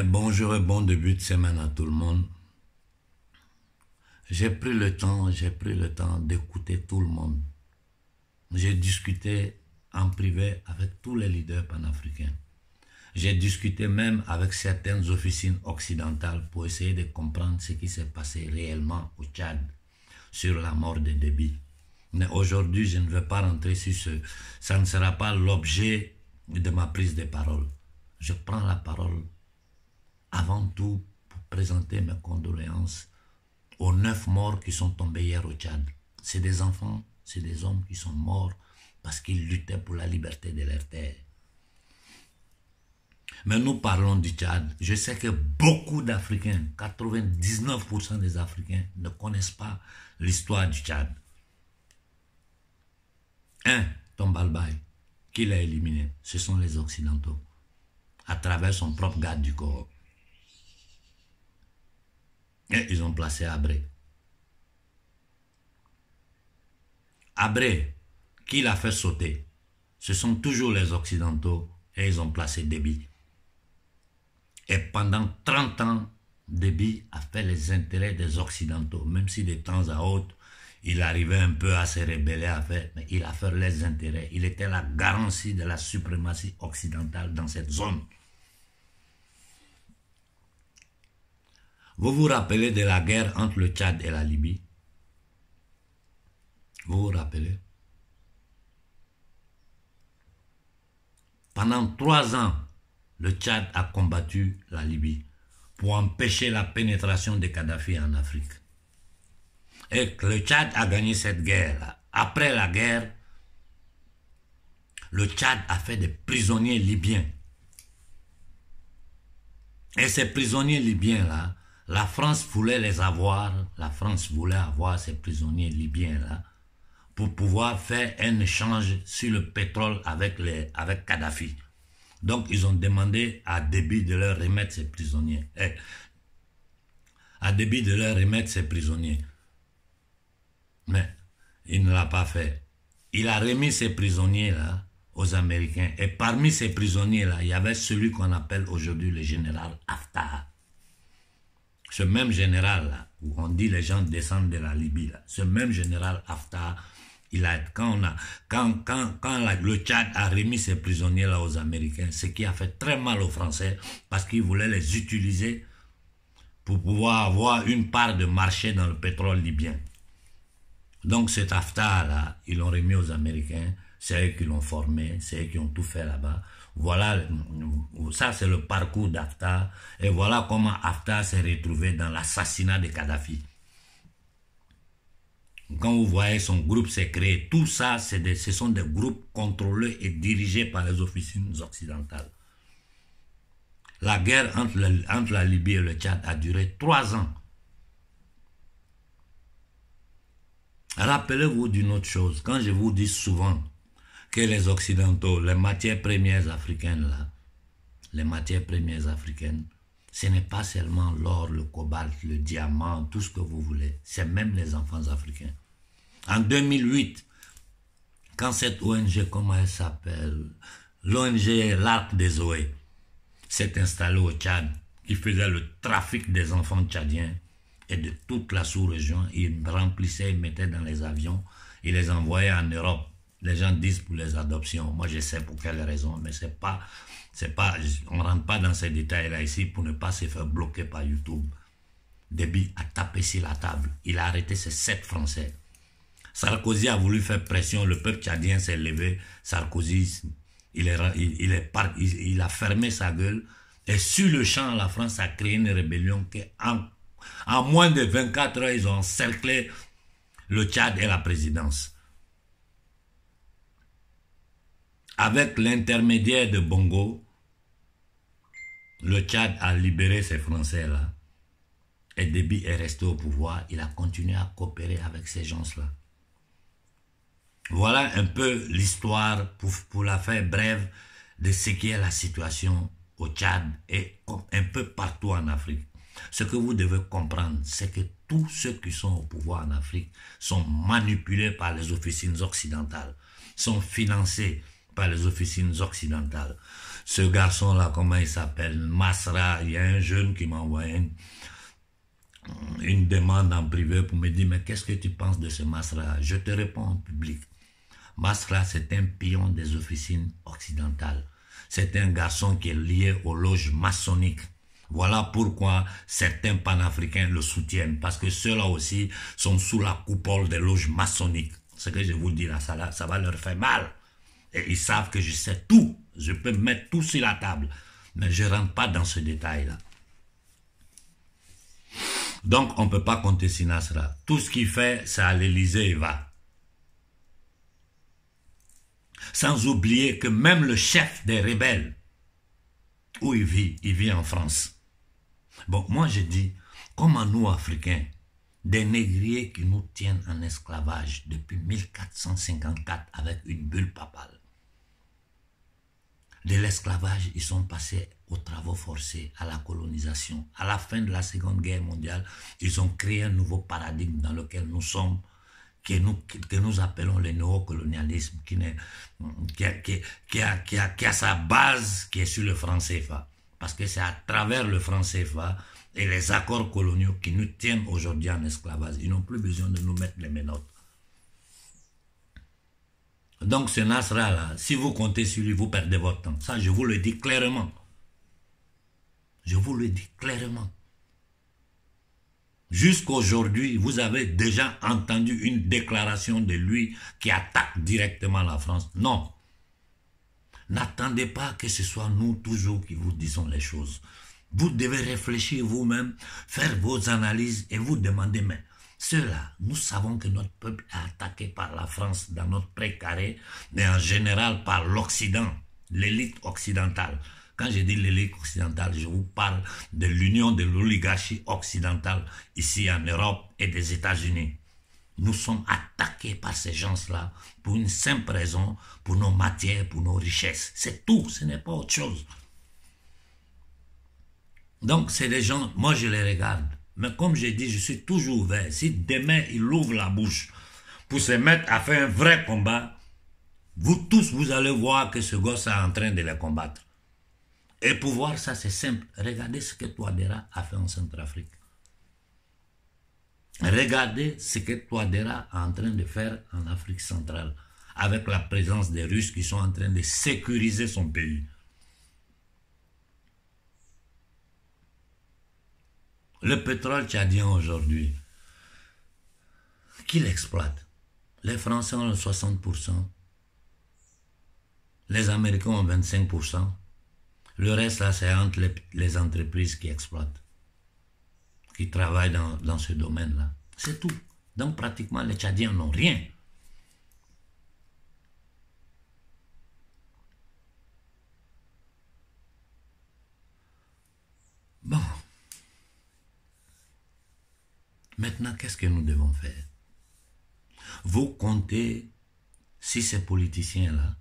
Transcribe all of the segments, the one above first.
Bonjour et bon début de semaine à tout le monde. J'ai pris le temps d'écouter tout le monde. J'ai discuté en privé avec tous les leaders panafricains. J'ai discuté même avec certaines officines occidentales pour essayer de comprendre ce qui s'est passé réellement au Tchad sur la mort de Déby. Mais aujourd'hui, je ne vais pas rentrer sur ce. Ça ne sera pas l'objet de ma prise de parole. Je prends la parole avant tout pour présenter mes condoléances aux 9 morts qui sont tombés hier au Tchad. C'est des enfants, c'est des hommes qui sont morts parce qu'ils luttaient pour la liberté de leur terre. Mais nous parlons du Tchad. Je sais que beaucoup d'Africains, 99% des Africains ne connaissent pas l'histoire du Tchad. Tombalbaye, qui l'a éliminé, ce sont les Occidentaux, à travers son propre garde du corps. Et ils ont placé Abré. Abré, qui l'a fait sauter, ce sont toujours les Occidentaux et ils ont placé Déby. Et pendant 30 ans, Déby a fait les intérêts des Occidentaux, même si de temps à autre, il arrivait un peu à se rebeller, mais il a fait les intérêts. Il était la garantie de la suprématie occidentale dans cette zone. Vous vous rappelez de la guerre entre le Tchad et la Libye? Vous vous rappelez? Pendant 3 ans, le Tchad a combattu la Libye pour empêcher la pénétration de Kadhafi en Afrique. Et le Tchad a gagné cette guerre-là. Après la guerre, le Tchad a fait des prisonniers libyens. Et ces prisonniers libyens-là, la France voulait les avoir, la France voulait avoir ces prisonniers libyens-là pour pouvoir faire un échange sur le pétrole avec Kadhafi. Donc, ils ont demandé à Déby de leur remettre ces prisonniers. Mais il ne l'a pas fait. Il a remis ces prisonniers-là aux Américains. Et parmi ces prisonniers-là, il y avait celui qu'on appelle aujourd'hui le général Haftar. Ce même général-là, où on dit les gens descendent de la Libye, là, ce même général Haftar, quand le Tchad a remis ces prisonniers-là aux Américains, ce qui a fait très mal aux Français, parce qu'ils voulaient les utiliser pour pouvoir avoir une part de marché dans le pétrole libyen. Donc cet Haftar-là, ils l'ont remis aux Américains, c'est eux qui l'ont formé, c'est eux qui ont tout fait là-bas. Voilà, ça c'est le parcours d'Haftar, et voilà comment Haftar s'est retrouvé dans l'assassinat de Kadhafi. Quand vous voyez son groupe s'est créé, tout ça, ce sont des groupes contrôlés et dirigés par les officines occidentales. La guerre entre la Libye et le Tchad a duré 3 ans. Rappelez-vous d'une autre chose, quand je vous dis souvent que les Occidentaux, les matières premières africaines, là, les matières premières africaines, ce n'est pas seulement l'or, le cobalt, le diamant, tout ce que vous voulez, c'est même les enfants africains. En 2008, quand cette ONG, comment elle s'appelle, l'ONG L'Arc des Zoé, s'est installée au Tchad, qui faisait le trafic des enfants tchadiens et de toute la sous-région, ils remplissait, ils mettaient dans les avions, ils les envoyaient en Europe. Les gens disent pour les adoptions. Moi, je sais pour quelle raison, mais on ne rentre pas dans ces détails-là ici pour ne pas se faire bloquer par YouTube. Déby a tapé sur la table. Il a arrêté ces 7 Français. Sarkozy a voulu faire pression. Le peuple tchadien s'est levé. Sarkozy, il a fermé sa gueule. Et sur le champ, la France a créé une rébellion qui, en moins de 24 heures, ils ont encerclé le Tchad et la présidence. Avec l'intermédiaire de Bongo, le Tchad a libéré ces Français-là. Et Déby est resté au pouvoir. Il a continué à coopérer avec ces gens-là. Voilà un peu l'histoire, pour la faire brève, de ce qui est la situation au Tchad et un peu partout en Afrique. Ce que vous devez comprendre, c'est que tous ceux qui sont au pouvoir en Afrique sont manipulés par les officines occidentales, sont financés par les officines occidentales. ce garçon-là, comment il s'appelle, Masra, il y a un jeune qui m'a envoyé une demande en privé pour me dire, mais qu'est-ce que tu penses de ce Masra? Je te réponds en public. Masra, c'est un pion des officines occidentales. C'est un garçon qui est lié aux loges maçonniques. Voilà pourquoi certains panafricains le soutiennent, parce que ceux-là aussi sont sous la coupole des loges maçonniques. Ce que je vous dis là, ça va leur faire mal. Et ils savent que je sais tout. Je peux mettre tout sur la table. Mais je ne rentre pas dans ce détail-là. Donc, on ne peut pas compter sur Nasra. Tout ce qu'il fait, c'est à l'Élysée, il va. Sans oublier que même le chef des rebelles, où il vit en France. Bon, moi je dis, comment nous, Africains, des négriers qui nous tiennent en esclavage depuis 1454 avec une bulle papale. De l'esclavage, ils sont passés aux travaux forcés, à la colonisation. À la fin de la Seconde Guerre mondiale, ils ont créé un nouveau paradigme dans lequel nous sommes, que nous appelons le néocolonialisme, qui a sa base qui est sur le franc CFA. Parce que c'est à travers le franc CFA et les accords coloniaux qui nous tiennent aujourd'hui en esclavage. Ils n'ont plus besoin de nous mettre les menottes. Donc ce Nasra là, si vous comptez sur lui, vous perdez votre temps. Ça, je vous le dis clairement. Je vous le dis clairement. Jusqu'aujourd'hui, vous avez déjà entendu une déclaration de lui qui attaque directement la France. Non. N'attendez pas que ce soit nous toujours qui vous disons les choses. Vous devez réfléchir vous-même, faire vos analyses et vous demander, mais ceux-là, nous savons que notre peuple est attaqué par la France dans notre précaré, mais en général par l'Occident, l'élite occidentale. Quand je dis l'élite occidentale, je vous parle de l'union de l'oligarchie occidentale ici en Europe et des États-Unis. Nous sommes attaqués par ces gens-là pour une simple raison, pour nos matières, pour nos richesses. C'est tout, ce n'est pas autre chose. Donc, c'est des gens, moi je les regarde. Mais comme je dis, je suis toujours ouvert. Si demain, ils ouvrent la bouche pour se mettre à faire un vrai combat, vous tous, vous allez voir que ce gosse est en train de les combattre. Et pour voir ça, c'est simple. Regardez ce que Touadéra a fait en Centrafrique. Regardez ce que Touadéra est en train de faire en Afrique centrale, avec la présence des Russes qui sont en train de sécuriser son pays. Le pétrole tchadien aujourd'hui, qui l'exploite? Les Français ont le 60%, les Américains ont 25%, le reste là c'est entre les entreprises qui exploitent, qui travaillent dans ce domaine-là. C'est tout. Donc pratiquement les Tchadiens n'ont rien. Bon. Maintenant, qu'est-ce que nous devons faire? Vous comptez, si ces politiciens-là,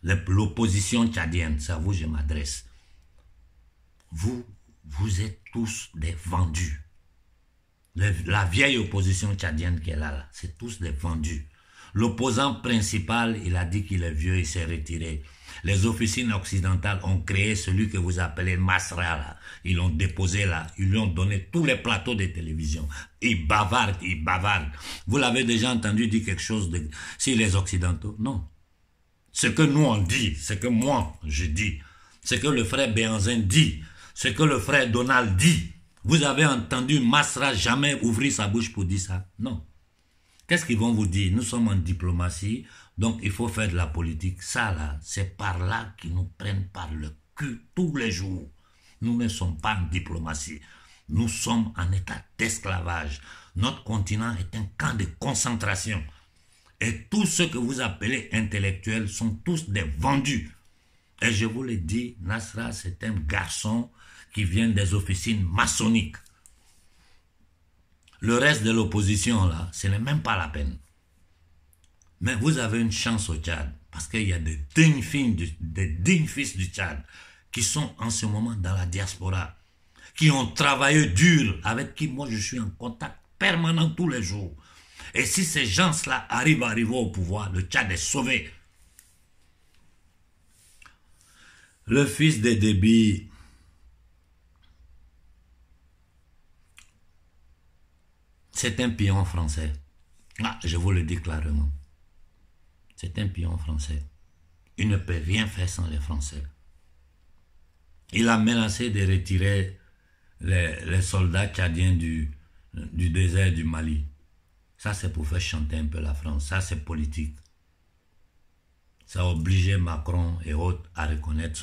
l'opposition tchadienne, c'est à vous que je m'adresse, vous êtes tous des vendus. La vieille opposition tchadienne qui est là, c'est tous des vendus. L'opposant principal, il a dit qu'il est vieux, il s'est retiré. Les officines occidentales ont créé celui que vous appelez Masra, là. Ils l'ont déposé là, ils lui ont donné tous les plateaux de télévision. Ils bavardent, ils bavardent. Vous l'avez déjà entendu dire quelque chose sur les Occidentaux? Non. Ce que nous on dit, ce que moi je dis, ce que le frère Béhanzin dit, ce que le frère Donald dit, vous avez entendu Masra jamais ouvrir sa bouche pour dire ça? Non. Qu'est-ce qu'ils vont vous dire? Nous sommes en diplomatie, donc il faut faire de la politique. Ça là, c'est par là qu'ils nous prennent par le cul tous les jours. Nous ne sommes pas en diplomatie. Nous sommes en état d'esclavage. Notre continent est un camp de concentration. Et tous ceux que vous appelez intellectuels sont tous des vendus. Et je vous l'ai dit, Nasra, c'est un garçon qui vient des officines maçonniques. Le reste de l'opposition, là, ce n'est même pas la peine. Mais vous avez une chance au Tchad, parce qu'il y a des dignes fils du Tchad qui sont en ce moment dans la diaspora, qui ont travaillé dur, avec qui moi je suis en contact permanent tous les jours. Et si ces gens-là arrivent au pouvoir, le Tchad est sauvé. Le fils de Déby, c'est un pion français. Ah, je vous le dis clairement. C'est un pion français. Il ne peut rien faire sans les Français. Il a menacé de retirer les soldats tchadiens du désert du Mali. Ça, c'est pour faire chanter un peu la France. Ça, c'est politique. Ça a obligé Macron et autres à reconnaître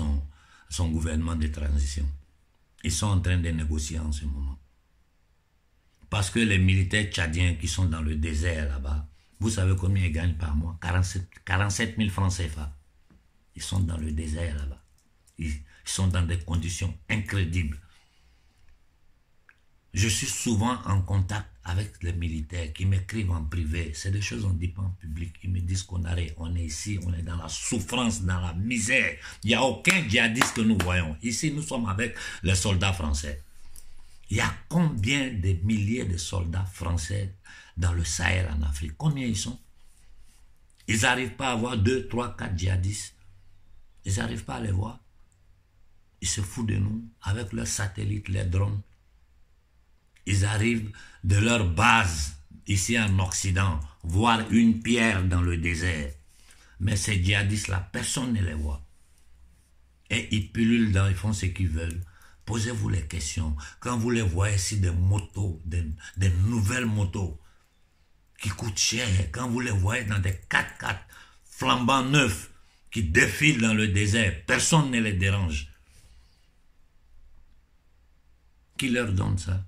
son gouvernement de transition. Ils sont en train de négocier en ce moment. Parce que les militaires tchadiens qui sont dans le désert là-bas, vous savez combien ils gagnent par mois? 47 000 francs CFA. Ils sont dans le désert là-bas. Ils sont dans des conditions incroyables. Je suis souvent en contact avec les militaires qui m'écrivent en privé. C'est des choses qu'on ne dit pas en public. Ils me disent qu'on est ici, on est dans la souffrance, dans la misère. Il n'y a aucun djihadiste que nous voyons. Ici, nous sommes avec les soldats français. Il y a combien de milliers de soldats français dans le Sahel en Afrique? Combien ils sont? Ils n'arrivent pas à avoir 2, 3, 4 djihadistes. Ils n'arrivent pas à les voir. Ils se foutent de nous avec leurs satellites, les drones. Ils arrivent de leur base ici en Occident, voir une pierre dans le désert. Mais ces djihadistes-là, personne ne les voit. Et ils pullulent ils font ce qu'ils veulent. Posez-vous les questions. Quand vous les voyez ici, des motos, des nouvelles motos qui coûtent cher, quand vous les voyez dans des 4x4 flambant neufs qui défilent dans le désert, personne ne les dérange. Qui leur donne ça?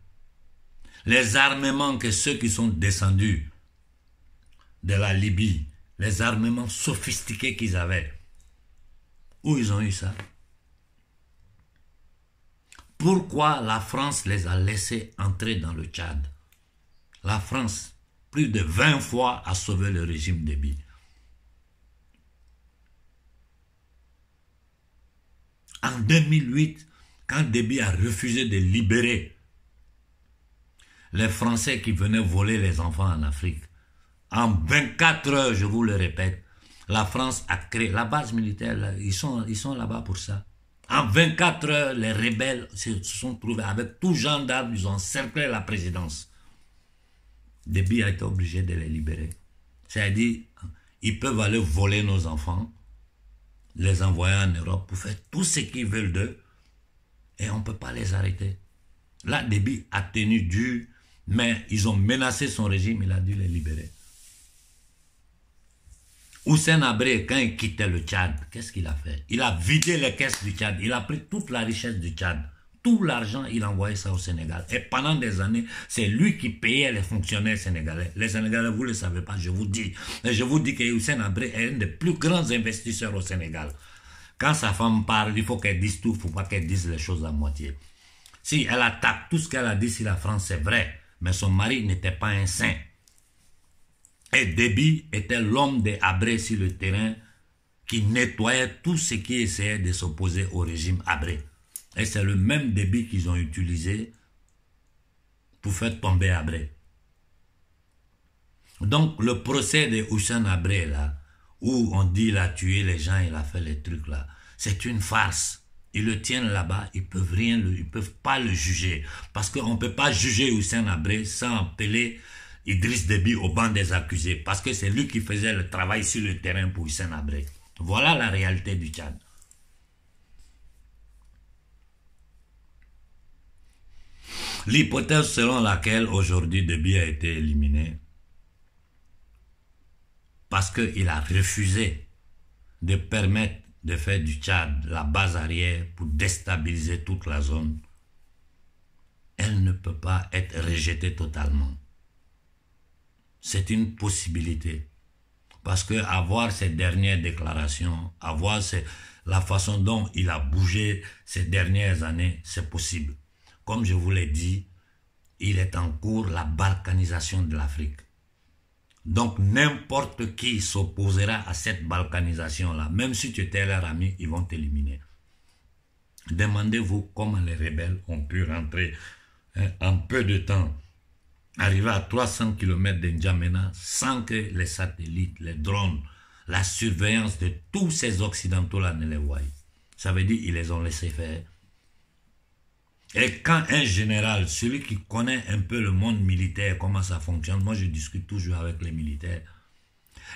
Les armements que ceux qui sont descendus de la Libye, les armements sophistiqués qu'ils avaient, où ils ont eu ça? Pourquoi la France les a laissés entrer dans le Tchad? La France, plus de 20 fois, a sauvé le régime Déby. En 2008, quand Déby a refusé de libérer les Français qui venaient voler les enfants en Afrique, en 24 heures, je vous le répète, la France a créé la base militaire, là, ils sont là-bas pour ça. En 24 heures, les rebelles se sont trouvés avec tout genre d'armes, ils ont encerclé la présidence. Déby a été obligé de les libérer. C'est-à-dire, ils peuvent aller voler nos enfants, les envoyer en Europe pour faire tout ce qu'ils veulent d'eux, et on ne peut pas les arrêter. Là, Déby a tenu dur, mais ils ont menacé son régime, il a dû les libérer. Hissène Habré, quand il quittait le Tchad, qu'est-ce qu'il a fait? Il a vidé les caisses du Tchad, il a pris toute la richesse du Tchad. Tout l'argent, il envoyait ça au Sénégal. Et pendant des années, c'est lui qui payait les fonctionnaires sénégalais. Les Sénégalais, vous ne le savez pas, je vous dis. Et je vous dis que Hissène Habré est un des plus grands investisseurs au Sénégal. Quand sa femme parle, il faut qu'elle dise tout, il ne faut pas qu'elle dise les choses à moitié. Si elle attaque tout ce qu'elle a dit sur la France, c'est vrai. Mais son mari n'était pas un saint. Et Déby était l'homme de Habré sur le terrain qui nettoyait tout ce qui essayait de s'opposer au régime Habré. Et c'est le même Déby qu'ils ont utilisé pour faire tomber Habré. Donc le procès de Hissène Habré là, où on dit il a tué les gens, il a fait les trucs là, c'est une farce. Ils le tiennent là-bas, ils peuvent pas le juger. Parce qu'on ne peut pas juger Hissène Habré sans appeler Idriss Déby au banc des accusés. Parce que c'est lui qui faisait le travail sur le terrain pour Hissène Habré. Voilà la réalité du Tchad. L'hypothèse selon laquelle aujourd'hui Déby a été éliminé, parce qu'il a refusé de permettre de faire du Tchad la base arrière pour déstabiliser toute la zone, elle ne peut pas être rejetée totalement. C'est une possibilité. Parce que avoir ces dernières déclarations, avoir la façon dont il a bougé ces dernières années, c'est possible. Comme je vous l'ai dit, il est en cours la balkanisation de l'Afrique. Donc n'importe qui s'opposera à cette balkanisation-là, même si tu étais leur ami, ils vont t'éliminer. Demandez-vous comment les rebelles ont pu rentrer en peu de temps, arriver à 300 km de N'Djamena sans que les satellites, les drones, la surveillance de tous ces occidentaux-là ne les voient. Ça veut dire qu'ils les ont laissés faire. Et quand un général, celui qui connaît un peu le monde militaire, comment ça fonctionne, moi je discute toujours avec les militaires,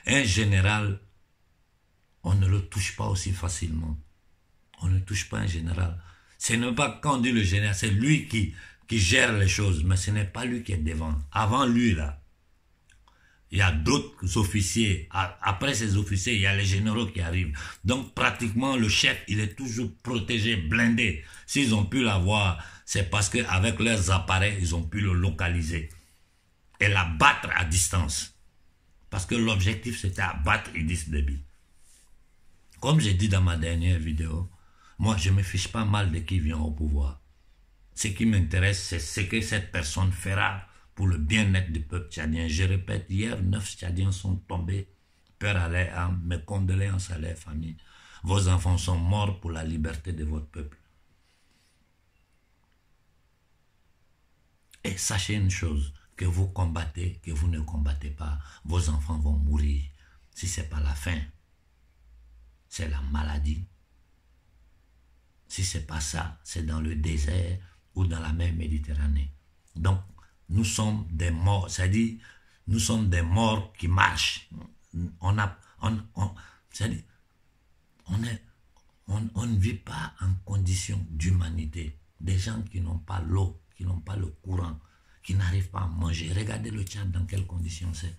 un général, on ne le touche pas aussi facilement. On ne touche pas un général. Ce n'est pas quand on dit le général, c'est lui qui gère les choses, mais ce n'est pas lui qui est devant. Avant lui, là, il y a d'autres officiers. Après ces officiers, il y a les généraux qui arrivent. Donc, pratiquement, le chef, il est toujours protégé, blindé. S'ils ont pu l'avoir, c'est parce qu'avec leurs appareils, ils ont pu le localiser et l'abattre à distance. Parce que l'objectif, c'était abattre Idriss Déby. Comme j'ai dit dans ma dernière vidéo, moi, je ne me fiche pas mal de qui vient au pouvoir. Ce qui m'intéresse, c'est ce que cette personne fera pour le bien-être du peuple tchadien. Je répète, hier, 9 Tchadiens sont tombés. Peur à leur âme, mes condoléances à leur famille. Vos enfants sont morts pour la liberté de votre peuple. Et sachez une chose, que vous combattez, que vous ne combattez pas, vos enfants vont mourir. Si ce n'est pas la faim, c'est la maladie. Si ce n'est pas ça, c'est dans le désert ou dans la mer Méditerranée. Donc, nous sommes des morts, c'est-à-dire, nous sommes des morts qui marchent. On ne vit pas en condition d'humanité. Des gens qui n'ont pas l'eau, qui n'ont pas le courant, qui n'arrivent pas à manger. Regardez le Tchad dans quelles conditions c'est.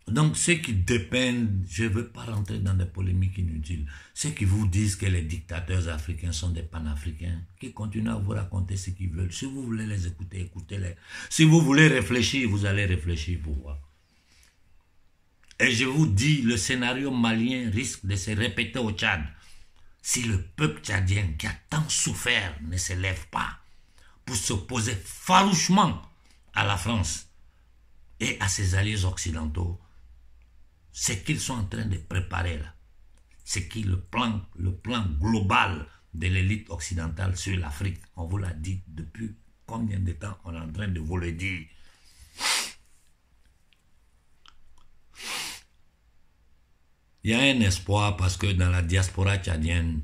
Donc, ceux qui dépeignent, je ne veux pas rentrer dans des polémiques inutiles, ceux qui vous disent que les dictateurs africains sont des panafricains, qui continuent à vous raconter ce qu'ils veulent. Si vous voulez les écouter, écoutez-les. Si vous voulez réfléchir, vous allez réfléchir pour voir. Et je vous dis, le scénario malien risque de se répéter au Tchad. Si le peuple tchadien qui a tant souffert ne se lève pas pour s'opposer farouchement à la France et à ses alliés occidentaux, ce qu'ils sont en train de préparer là, c'est qui le plan global de l'élite occidentale sur l'Afrique. On vous l'a dit depuis combien de temps on est en train de vous le dire. Il y a un espoir parce que dans la diaspora tchadienne,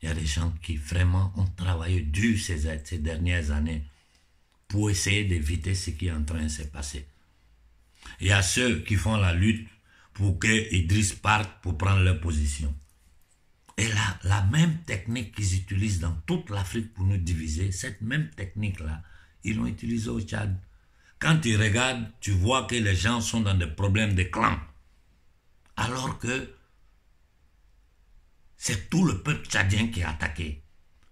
il y a des gens qui vraiment ont travaillé dur ces dernières années pour essayer d'éviter ce qui est en train de se passer. Il y a ceux qui font la lutte pour que Idriss parte pour prendre leur position. Et là, la même technique qu'ils utilisent dans toute l'Afrique pour nous diviser, cette même technique-là, ils l'ont utilisée au Tchad. Quand tu regardes, tu vois que les gens sont dans des problèmes de clans. Alors que c'est tout le peuple tchadien qui est attaqué.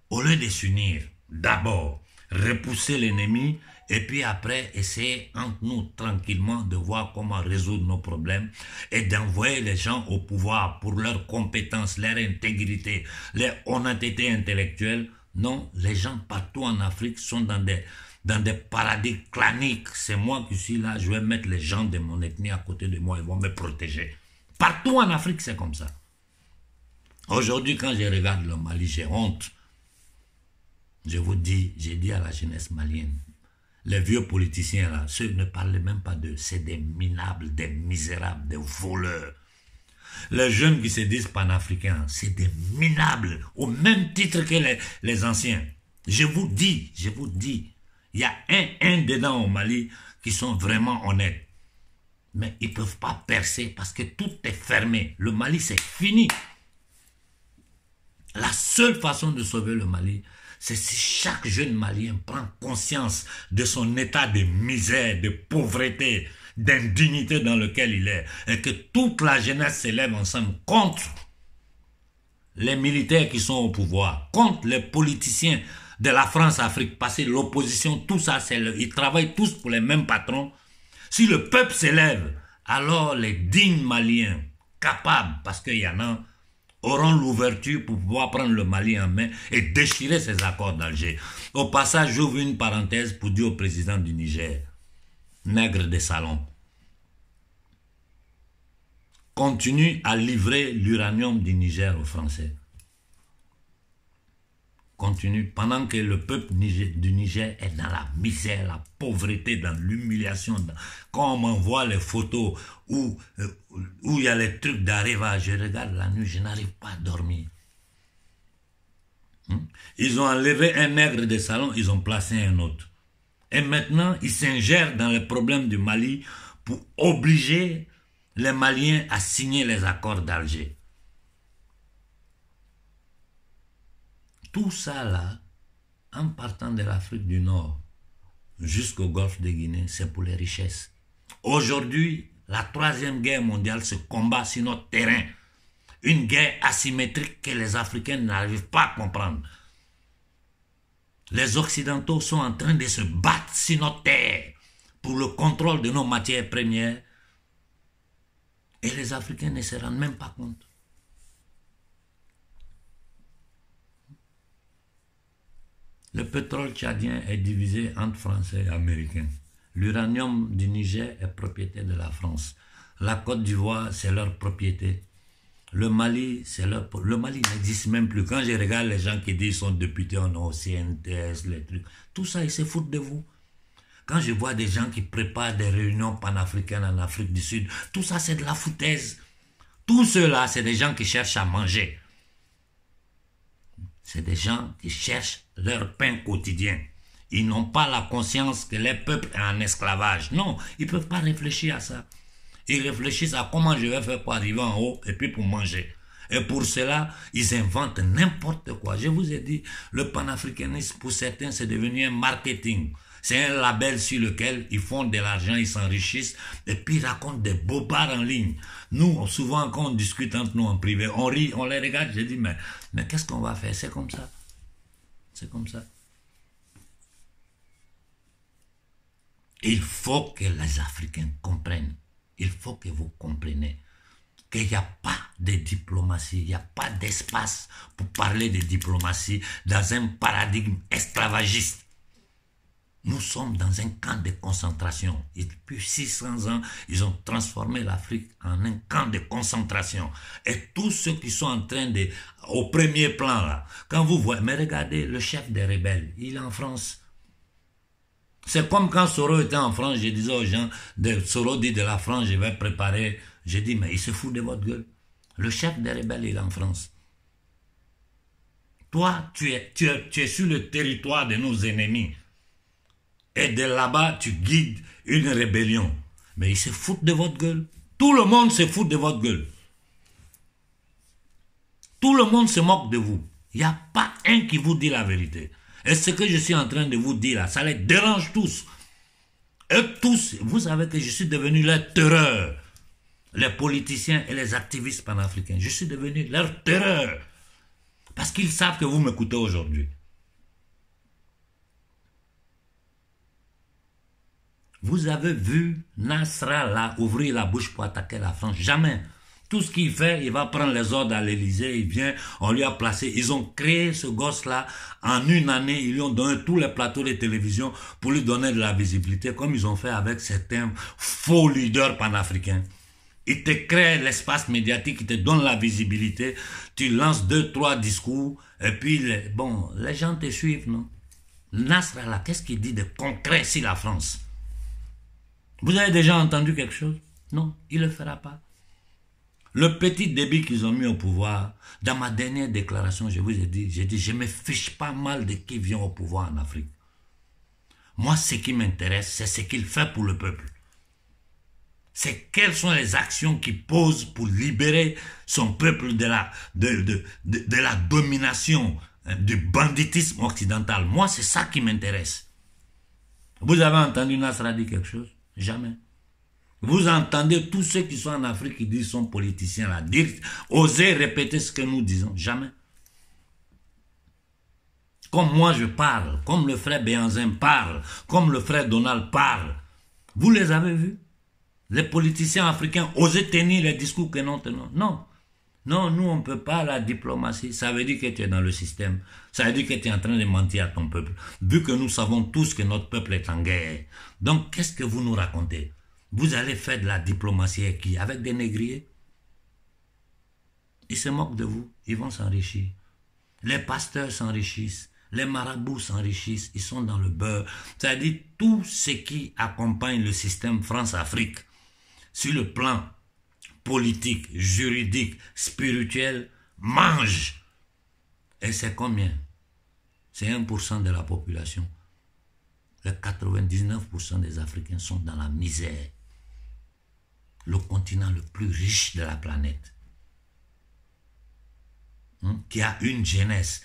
Au lieu de s'unir, d'abord, repousser l'ennemi, et puis après, essayer entre nous tranquillement de voir comment résoudre nos problèmes et d'envoyer les gens au pouvoir pour leurs compétences, leur intégrité, leur honnêteté intellectuelle. Non, les gens partout en Afrique sont dans des paradis claniques. C'est moi qui suis là, je vais mettre les gens de mon ethnie à côté de moi, ils vont me protéger. Partout en Afrique, c'est comme ça. Aujourd'hui, quand je regarde le Mali, j'ai honte. Je vous dis, j'ai dit à la jeunesse malienne, les vieux politiciens là, ceux ne parlent même pas d'eux, c'est des minables, des misérables, des voleurs. Les jeunes qui se disent panafricains, c'est des minables, au même titre que les anciens. Je vous dis, il y a un dedans au Mali qui sont vraiment honnêtes. Mais ils ne peuvent pas percer parce que tout est fermé. Le Mali, c'est fini. La seule façon de sauver le Mali, c'est si chaque jeune Malien prend conscience de son état de misère, de pauvreté, d'indignité dans lequel il est, et que toute la jeunesse s'élève ensemble contre les militaires qui sont au pouvoir, contre les politiciens de la France-Afrique, parce que l'opposition, tout ça, ils travaillent tous pour les mêmes patrons. Si le peuple s'élève, alors les dignes Maliens, capables, parce qu'il y en a, auront l'ouverture pour pouvoir prendre le Mali en main et déchirer ces accords d'Alger. Au passage, j'ouvre une parenthèse pour dire au président du Niger, nègre de salon, continue à livrer l'uranium du Niger aux Français. continue pendant que le peuple du Niger est dans la misère, la pauvreté, dans l'humiliation. Quand on m'envoie les photos où il y a les trucs d'arrivage, je regarde la nuit, je n'arrive pas à dormir. Ils ont enlevé un nègre des salons, ils ont placé un autre. Et maintenant, ils s'ingèrent dans les problèmes du Mali pour obliger les Maliens à signer les accords d'Alger. Tout ça là, en partant de l'Afrique du Nord jusqu'au golfe de Guinée, c'est pour les richesses. Aujourd'hui, la troisième guerre mondiale se combat sur notre terrain. Une guerre asymétrique que les Africains n'arrivent pas à comprendre. Les Occidentaux sont en train de se battre sur notre terre pour le contrôle de nos matières premières. Et les Africains ne se rendent même pas compte. Le pétrole tchadien est divisé entre Français et Américains. L'uranium du Niger est propriété de la France. La Côte d'Ivoire, c'est leur propriété. Le Mali, le Mali n'existe même plus. Quand je regarde les gens qui disent qu'ils sont députés au CNTS, les trucs, tout ça, ils se foutent de vous. Quand je vois des gens qui préparent des réunions panafricaines en Afrique du Sud, tout ça, c'est de la foutaise. Tout ceux-là, c'est des gens qui cherchent à manger. C'est des gens qui cherchent leur pain quotidien. Ils n'ont pas la conscience que les peuples sont en esclavage. Non, ils ne peuvent pas réfléchir à ça. Ils réfléchissent à comment je vais faire pour arriver en haut et puis pour manger. Et pour cela, ils inventent n'importe quoi. Je vous ai dit, le panafricanisme, pour certains, c'est devenu un marketing. C'est un label sur lequel ils font de l'argent, ils s'enrichissent et puis ils racontent des bobards en ligne. Nous, souvent, quand on discute entre nous en privé, on rit, on les regarde, je dis, mais qu'est-ce qu'on va faire? C'est comme ça. C'est comme ça. Il faut que les Africains comprennent. Il faut que vous compreniez qu'il n'y a pas de diplomatie, il n'y a pas d'espace pour parler de diplomatie dans un paradigme esclavagiste. Nous sommes dans un camp de concentration. Et depuis 600 ans, ils ont transformé l'Afrique en un camp de concentration. Et tous ceux qui sont en train de... Au premier plan, là, quand vous voyez... Mais regardez, le chef des rebelles, il est en France. C'est comme quand Soro était en France, je disais aux gens, Soro dit de la France, je vais préparer. Je dis, mais il se fout de votre gueule. Le chef des rebelles, il est en France. Toi, tu es sur le territoire de nos ennemis. Et de là-bas, tu guides une rébellion. Mais ils se foutent de votre gueule. Tout le monde se fout de votre gueule. Tout le monde se moque de vous. Il n'y a pas un qui vous dit la vérité. Et ce que je suis en train de vous dire là, ça les dérange tous. Et tous, vous savez que je suis devenu leur terreur. Les politiciens et les activistes panafricains. Je suis devenu leur terreur. Parce qu'ils savent que vous m'écoutez aujourd'hui. Vous avez vu Nasrallah ouvrir la bouche pour attaquer la France? Jamais. Tout ce qu'il fait, il va prendre les ordres à l'Élysée, il vient, on lui a placé. Ils ont créé ce gosse-là en une année, ils lui ont donné tous les plateaux de télévision pour lui donner de la visibilité, comme ils ont fait avec certains faux leaders panafricains. Ils te créent l'espace médiatique, ils te donnent la visibilité, tu lances 2-3 discours, et puis, les gens te suivent, non? Nasrallah, qu'est-ce qu'il dit de concret sur la France? Vous avez déjà entendu quelque chose? Non, il ne le fera pas. Le petit débit qu'ils ont mis au pouvoir, dans ma dernière déclaration, je vous ai dit, je ne me fiche pas mal de qui vient au pouvoir en Afrique. Moi, ce qui m'intéresse, c'est ce qu'il fait pour le peuple. C'est quelles sont les actions qu'il pose pour libérer son peuple de la domination, du banditisme occidental. Moi, c'est ça qui m'intéresse. Vous avez entendu Nasra dire quelque chose? Jamais. Vous entendez tous ceux qui sont en Afrique qui disent qu'ils sont politiciens là, dire, oser répéter ce que nous disons? Jamais. Comme moi je parle, comme le frère Béhanzin parle, comme le frère Donald parle. Vous les avez vus? Les politiciens africains oser tenir les discours que nous tenons? Non. Non, nous on ne peut pas la diplomatie. Ça veut dire que tu es dans le système. Ça veut dire que tu es en train de mentir à ton peuple. Vu que nous savons tous que notre peuple est en guerre. Donc qu'est-ce que vous nous racontez? Vous allez faire de la diplomatie avec qui? Avec des négriers? Ils se moquent de vous. Ils vont s'enrichir. Les pasteurs s'enrichissent. Les marabouts s'enrichissent, ils sont dans le beurre. C'est-à-dire tout ce qui accompagne le système France-Afrique sur le plan politique, juridique, spirituel, mange. Et c'est combien? C'est 1% de la population. Les 99% des Africains sont dans la misère. Le continent le plus riche de la planète. Qui a une jeunesse.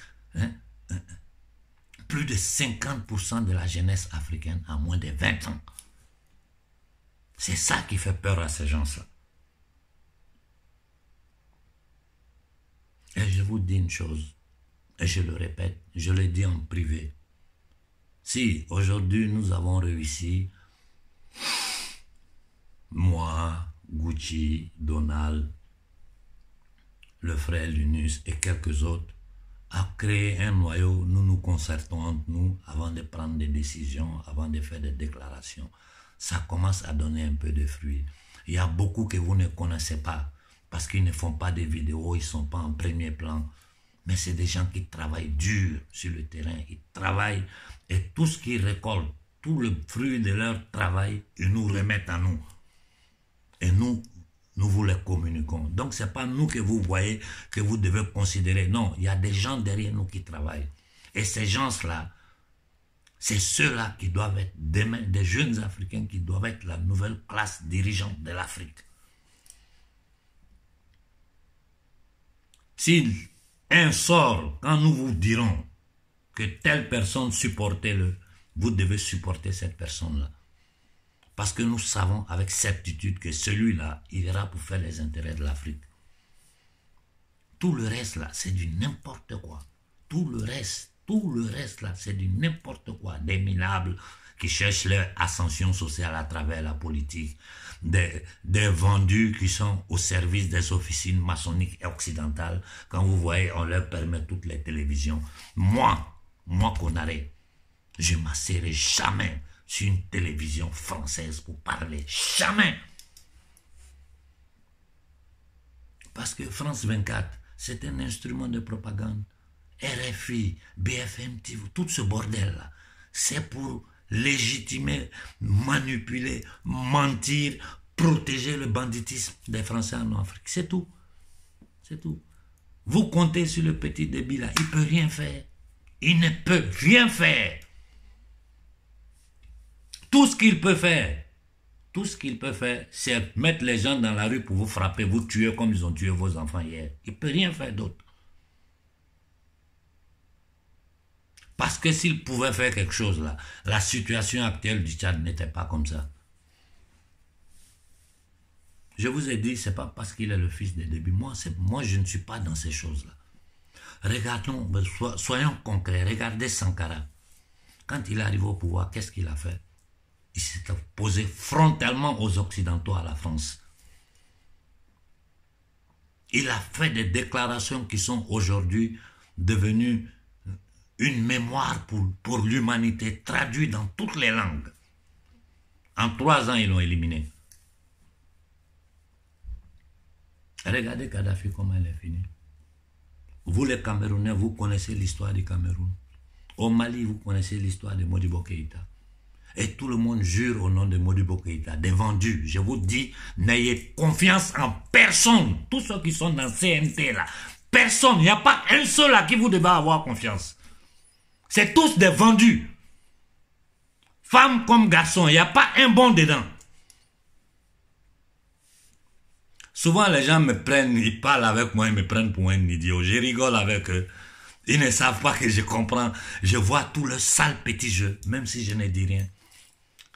Plus de 50% de la jeunesse africaine a moins de 20 ans. C'est ça qui fait peur à ces gens-là. Et je vous dis une chose, et je le répète, je le dis en privé. Si aujourd'hui nous avons réussi, moi, Gucci, Donald, le frère Linus et quelques autres, à créer un noyau, nous nous concertons entre nous avant de prendre des décisions, avant de faire des déclarations. Ça commence à donner un peu de fruits. Il y a beaucoup que vous ne connaissez pas parce qu'ils ne font pas de vidéos, ils ne sont pas en premier plan. Mais c'est des gens qui travaillent dur sur le terrain. Ils travaillent et tout ce qu'ils récoltent, tout le fruit de leur travail, ils nous remettent à nous. Et nous vous les communiquons. Donc, ce n'est pas nous que vous voyez, que vous devez considérer. Non, il y a des gens derrière nous qui travaillent. Et ces gens-là, c'est ceux-là qui doivent être demain, des jeunes Africains qui doivent être la nouvelle classe dirigeante de l'Afrique. Si un sort, quand nous vous dirons que telle personne supportez-le, vous devez supporter cette personne-là. Parce que nous savons avec certitude que celui-là, il ira pour faire les intérêts de l'Afrique. Tout le reste là, c'est du n'importe quoi. Tout le reste là, c'est du n'importe quoi. Des minables qui cherchent leur ascension sociale à travers la politique. Des vendus qui sont au service des officines maçonniques et occidentales. Quand vous voyez, on leur permet toutes les télévisions. Moi Konaré, je ne m'asseoirai jamais sur une télévision française pour parler. Jamais. Parce que France 24, c'est un instrument de propagande. RFI, BFM TV, tout ce bordel-là, c'est pour légitimer, manipuler, mentir, protéger le banditisme des Français en Afrique. C'est tout. C'est tout. Vous comptez sur le petit débit là, il ne peut rien faire. Il ne peut rien faire. Tout ce qu'il peut faire, c'est mettre les gens dans la rue pour vous frapper, vous tuer comme ils ont tué vos enfants hier. Il ne peut rien faire d'autre. Parce que s'il pouvait faire quelque chose là, la situation actuelle du Tchad n'était pas comme ça. Je vous ai dit, ce n'est pas parce qu'il est le fils de Déby. Moi, je ne suis pas dans ces choses-là. Regardons, soyons concrets. Regardez Sankara. Quand il est arrivé au pouvoir, qu'est-ce qu'il a fait? Il s'est opposé frontalement aux Occidentaux, à la France. Il a fait des déclarations qui sont aujourd'hui devenues une mémoire pour l'humanité, traduite dans toutes les langues. En 3 ans, ils l'ont éliminé. Regardez Kadhafi, comment il est fini. Vous les Camerounais, vous connaissez l'histoire du Cameroun. Au Mali, vous connaissez l'histoire de Modibo Keïta. Et tout le monde jure au nom de Modibo Keïta, des vendus. Je vous dis, n'ayez confiance en personne. Tous ceux qui sont dans CNT là, personne, il n'y a pas un seul à qui vous devez avoir confiance. C'est tous des vendus. Femmes comme garçons, il n'y a pas un bon dedans. Souvent les gens me prennent, ils parlent avec moi, ils me prennent pour un idiot. Je rigole avec eux. Ils ne savent pas que je comprends. Je vois tout le sale petit jeu, même si je ne dis rien.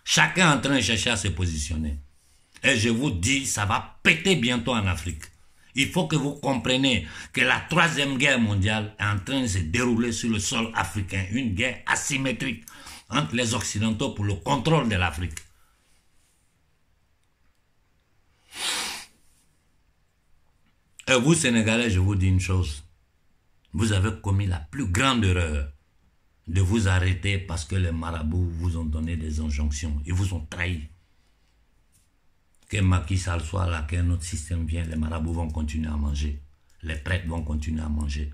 Chacun est en train de chercher à se positionner. Et je vous dis, ça va péter bientôt en Afrique. Il faut que vous compreniez que la 3e guerre mondiale est en train de se dérouler sur le sol africain. Une guerre asymétrique entre les Occidentaux pour le contrôle de l'Afrique. Et vous, Sénégalais, je vous dis une chose. Vous avez commis la plus grande erreur de vous arrêter parce que les marabouts vous ont donné des injonctions. Ils vous ont trahi. Que Macky Sall soit là, qu'un autre système vienne, les marabouts vont continuer à manger. Les prêtres vont continuer à manger.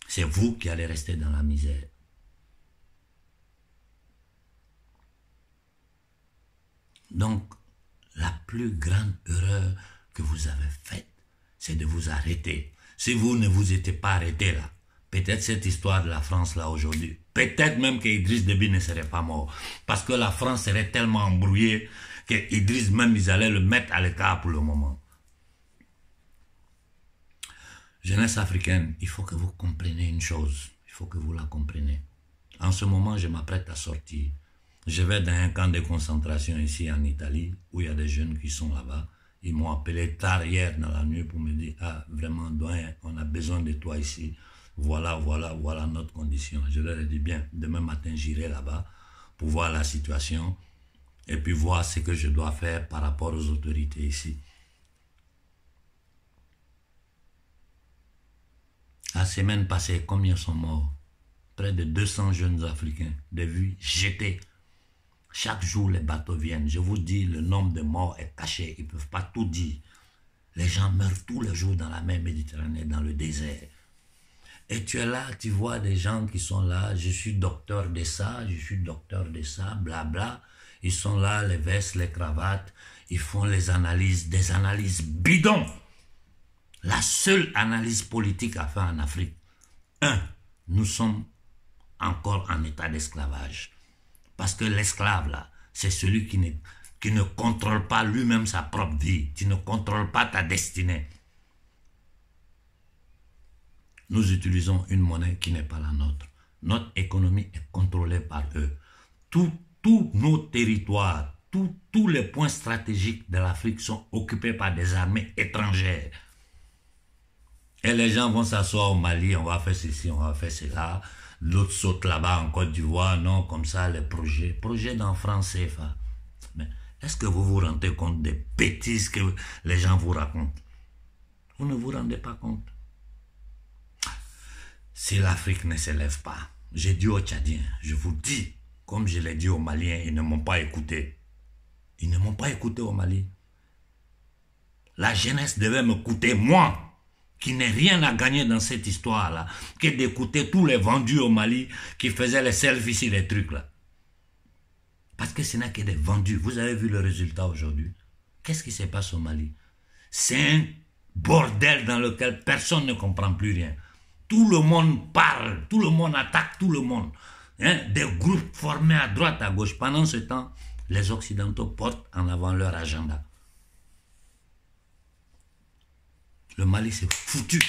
c'est vous qui allez rester dans la misère. Donc, la plus grande erreur que vous avez faite, c'est de vous arrêter. Si vous ne vous étiez pas arrêté là, peut-être cette histoire de la France là aujourd'hui, peut-être même qu'Idriss Déby ne serait pas mort. Parce que la France serait tellement embrouillée qu'Idriss même, ils allaient le mettre à l'écart pour le moment. Jeunesse africaine, il faut que vous compreniez une chose. Il faut que vous la compreniez. En ce moment, je m'apprête à sortir. Je vais dans un camp de concentration ici en Italie, où il y a des jeunes qui sont là-bas. Ils m'ont appelé tard hier dans la nuit pour me dire, ah, vraiment, doyen, on a besoin de toi ici. Voilà notre condition. Je leur ai dit, bien, demain matin, j'irai là-bas pour voir la situation et puis voir ce que je dois faire par rapport aux autorités ici. La semaine passée, combien sont morts? Près de 200 jeunes Africains, des vies jetées. Chaque jour, les bateaux viennent. Je vous dis, le nombre de morts est caché. Ils ne peuvent pas tout dire. Les gens meurent tous les jours dans la mer Méditerranée, dans le désert. Et tu es là, tu vois des gens qui sont là. Je suis docteur de ça, je suis docteur de ça, blabla. Ils sont là, les vestes, les cravates. Ils font les analyses, des analyses bidons. La seule analyse politique à faire en Afrique. Nous sommes encore en état d'esclavage. Parce que l'esclave, là, c'est celui qui ne contrôle pas lui-même sa propre vie. Tu ne contrôles pas ta destinée. Nous utilisons une monnaie qui n'est pas la nôtre. Notre économie est contrôlée par eux. Tous nos territoires, tous les points stratégiques de l'Afrique sont occupés par des armées étrangères. Et les gens vont s'asseoir au Mali, on va faire ceci, on va faire cela. L'autre saute là-bas en Côte d'Ivoire, non, comme ça, les projets dans France CFA. Mais est-ce que vous vous rendez compte des bêtises que les gens vous racontent? Vous ne vous rendez pas compte. Si l'Afrique ne s'élève pas, j'ai dit aux Tchadiens, je vous dis, comme je l'ai dit aux Maliens, ils ne m'ont pas écouté. Ils ne m'ont pas écouté au Mali. La jeunesse devait m'écouter, moi, qui n'ai rien à gagner dans cette histoire-là, que d'écouter tous les vendus au Mali qui faisaient les selfies et les trucs là. Parce que ce n'est que des vendus. Vous avez vu le résultat aujourd'hui. Qu'est-ce qui se passe au Mali? C'est un bordel dans lequel personne ne comprend plus rien. Tout le monde parle, tout le monde attaque tout le monde. Hein? Des groupes formés à droite, à gauche. Pendant ce temps, les Occidentaux portent en avant leur agenda. Le Mali s'est foutu.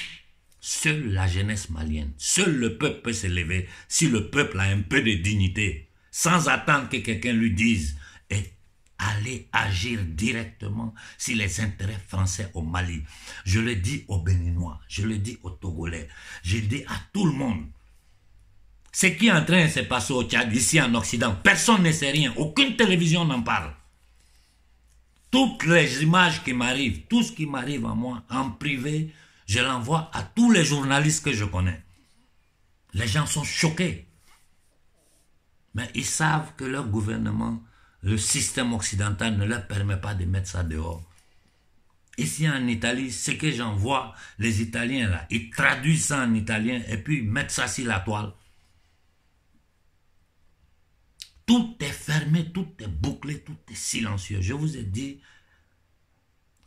Seule la jeunesse malienne, seul le peuple peut se lever si le peuple a un peu de dignité, sans attendre que quelqu'un lui dise, et aller agir directement sur les intérêts français au Mali. Je le dis aux Béninois, je le dis aux Togolais, je le dis à tout le monde. Ce qui est en train de se passer au Tchad, ici en Occident, personne ne sait rien, aucune télévision n'en parle. Toutes les images qui m'arrivent, tout ce qui m'arrive à moi, en privé, je l'envoie à tous les journalistes que je connais. Les gens sont choqués. Mais ils savent que leur gouvernement, le système occidental ne leur permet pas de mettre ça dehors. Ici en Italie, ce que j'en vois, les Italiens là, ils traduisent ça en italien et puis ils mettent ça sur la toile. Tout est fermé, tout est bouclé, tout est silencieux. Je vous ai dit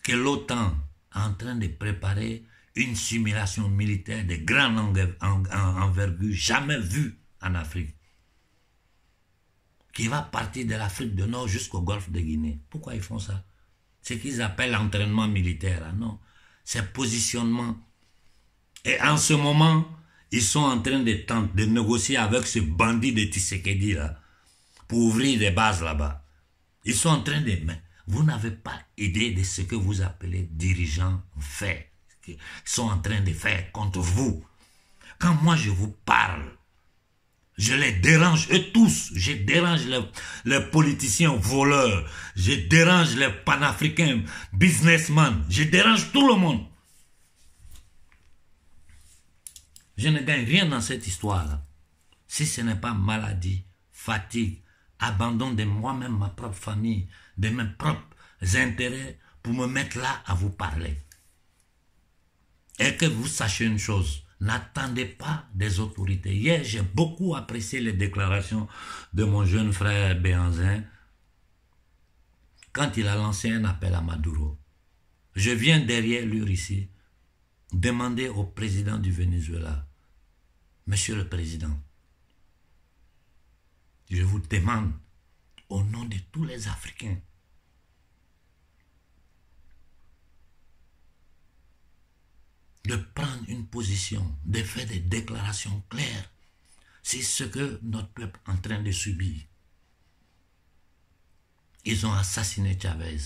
que l'OTAN est en train de préparer une simulation militaire de grande envergure, jamais vue en Afrique, qui va partir de l'Afrique du Nord jusqu'au golfe de Guinée. Pourquoi ils font ça? C'est ce qu'ils appellent l'entraînement militaire. Hein? Non, c'est positionnement. Et en ce moment, ils sont en train de négocier avec ce bandit de Tshisekedi là, pour ouvrir des bases là-bas. Ils sont en train de... Mais vous n'avez pas idée de ce que vous appelez dirigeants faits, qu'ils sont en train de faire contre vous. Quand moi je vous parle, je les dérange, eux tous. Je dérange les politiciens voleurs. Je dérange les panafricains businessmen. Je dérange tout le monde. Je ne gagne rien dans cette histoire-là. Si ce n'est pas maladie, fatigue, abandon de moi-même, ma propre famille, de mes propres intérêts pour me mettre là à vous parler. Et que vous sachiez une chose, N'attendez pas des autorités. Hier, j'ai beaucoup apprécié les déclarations de mon jeune frère Béhanzin quand il a lancé un appel à Maduro. Je viens derrière lui ici demander au président du Venezuela, Monsieur le Président, je vous demande au nom de tous les Africains de prendre une position, de faire des déclarations claires sur ce que notre peuple est en train de subir. Ils ont assassiné Chavez.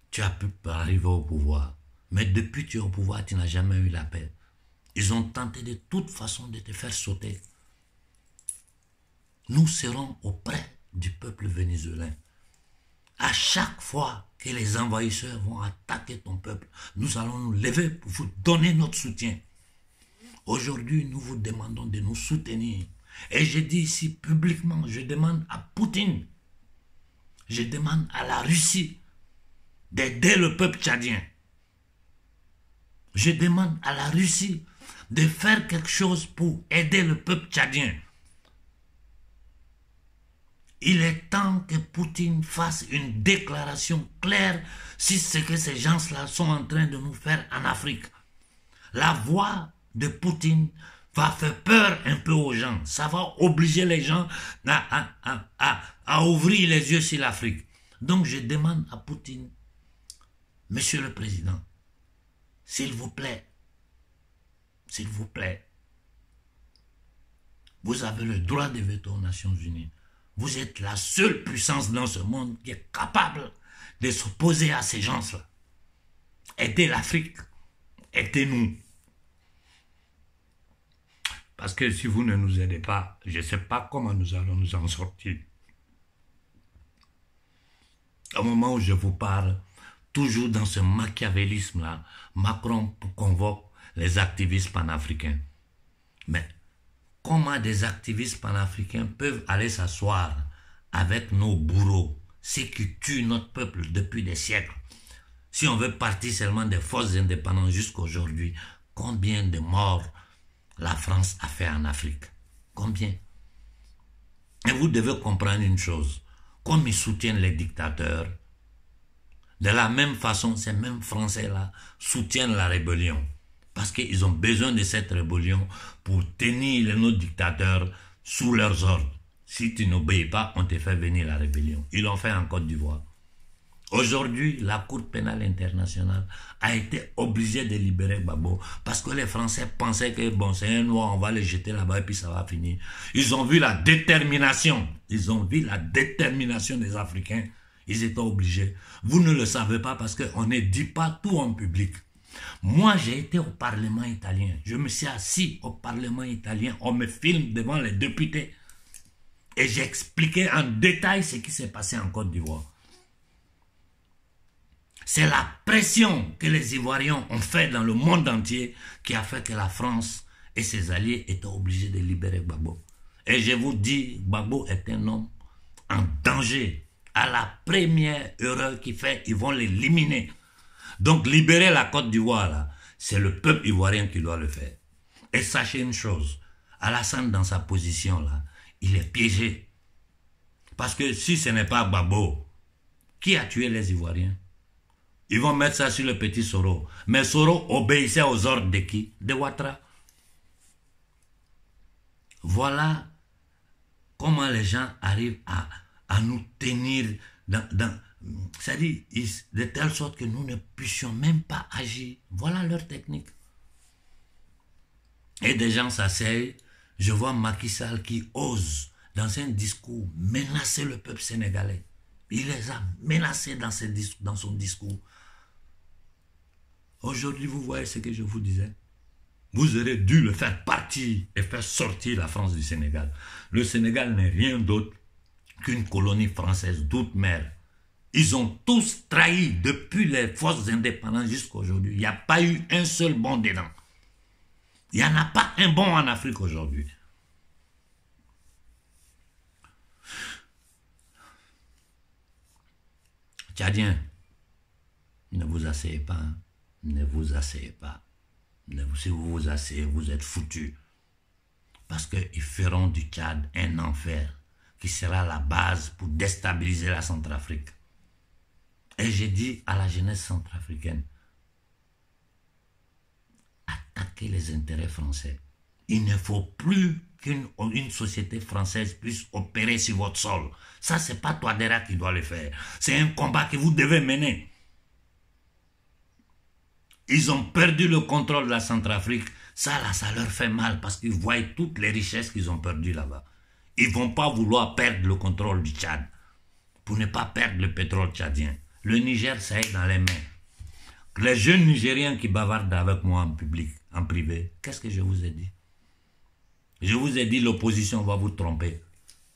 Tu as pu arriver au pouvoir, mais depuis que tu es au pouvoir, tu n'as jamais eu la paix. Ils ont tenté de toute façon de te faire sauter. Nous serons auprès du peuple vénézuélien. À chaque fois que les envahisseurs vont attaquer ton peuple, nous allons nous lever pour vous donner notre soutien. Aujourd'hui, nous vous demandons de nous soutenir. Et je dis ici publiquement, je demande à Poutine, je demande à la Russie d'aider le peuple tchadien. Je demande à la Russie de faire quelque chose pour aider le peuple tchadien. Il est temps que Poutine fasse une déclaration claire sur ce que ces gens-là sont en train de nous faire en Afrique. La voix de Poutine va faire peur un peu aux gens. Ça va obliger les gens à ouvrir les yeux sur l'Afrique. Donc je demande à Poutine, Monsieur le Président, s'il vous plaît, vous avez le droit de veto aux Nations Unies. Vous êtes la seule puissance dans ce monde qui est capable de s'opposer à ces gens-là. Aidez l'Afrique, aidez-nous. Parce que si vous ne nous aidez pas, je ne sais pas comment nous allons nous en sortir. Au moment où je vous parle, toujours dans ce machiavélisme-là, Macron convoque les activistes panafricains. Mais comment des activistes panafricains peuvent aller s'asseoir avec nos bourreaux, ceux qui tuent notre peuple depuis des siècles? Si on veut partir seulement des forces indépendantes jusqu'à aujourd'hui, combien de morts la France a fait en Afrique? Combien? Et vous devez comprendre une chose, comme ils soutiennent les dictateurs, de la même façon, ces mêmes Français-là soutiennent la rébellion. Parce qu'ils ont besoin de cette rébellion pour tenir nos dictateurs sous leurs ordres. Si tu n'obéis pas, on te fait venir la rébellion. Ils l'ont fait en Côte d'Ivoire. Aujourd'hui, la Cour pénale internationale a été obligée de libérer Gbagbo parce que les Français pensaient que bon, c'est un noir, on va le jeter là-bas et puis ça va finir. Ils ont vu la détermination. Ils ont vu la détermination des Africains. Ils étaient obligés. Vous ne le savez pas parce qu'on ne dit pas tout en public. Moi, j'ai été au Parlement italien. Je me suis assis au Parlement italien. On me filme devant les députés. Et j'ai expliqué en détail ce qui s'est passé en Côte d'Ivoire. C'est la pression que les Ivoiriens ont fait dans le monde entier qui a fait que la France et ses alliés étaient obligés de libérer Gbagbo. Et je vous dis, Gbagbo est un homme en danger. À la première erreur qu'il fait, ils vont l'éliminer. Donc libérer la Côte d'Ivoire, c'est le peuple ivoirien qui doit le faire. Et sachez une chose, Alassane dans sa position là, il est piégé. Parce que si ce n'est pas Gbagbo, qui a tué les Ivoiriens? Ils vont mettre ça sur le petit Soro. Mais Soro obéissait aux ordres de qui? De Ouattara. Voilà comment les gens arrivent à nous tenir c'est-à-dire de telle sorte que nous ne puissions même pas agir. Voilà leur technique. Et des gens s'asseyent. Je vois Macky Sall qui ose, dans un discours, menacer le peuple sénégalais. Il les a menacés dans son discours. Aujourd'hui, vous voyez ce que je vous disais. Vous aurez dû le faire partir et faire sortir la France du Sénégal. Le Sénégal n'est rien d'autre qu'une colonie française d'outre-mer. Ils ont tous trahi depuis les forces indépendantes jusqu'à aujourd'hui. Il n'y a pas eu un seul bon dedans. Il n'y en a pas un bon en Afrique aujourd'hui. Tchadiens, ne vous asseyez pas. Hein. ne vous asseyez pas. Si vous vous asseyez, vous êtes foutus. Parce qu'ils feront du Tchad un enfer qui sera la base pour déstabiliser la Centrafrique. Et j'ai dit à la jeunesse centrafricaine, attaquez les intérêts français. Il ne faut plus qu'une société française puisse opérer sur votre sol. Ça, c'est pas Touadéra qui doit le faire. C'est un combat que vous devez mener. Ils ont perdu le contrôle de la Centrafrique. Ça, là, ça leur fait mal parce qu'ils voient toutes les richesses qu'ils ont perdues là-bas. Ils ne vont pas vouloir perdre le contrôle du Tchad pour ne pas perdre le pétrole tchadien. Le Niger, ça est dans les mains. Les jeunes Nigériens qui bavardent avec moi en public, en privé, qu'est-ce que je vous ai dit? Je vous ai dit l'opposition va vous tromper.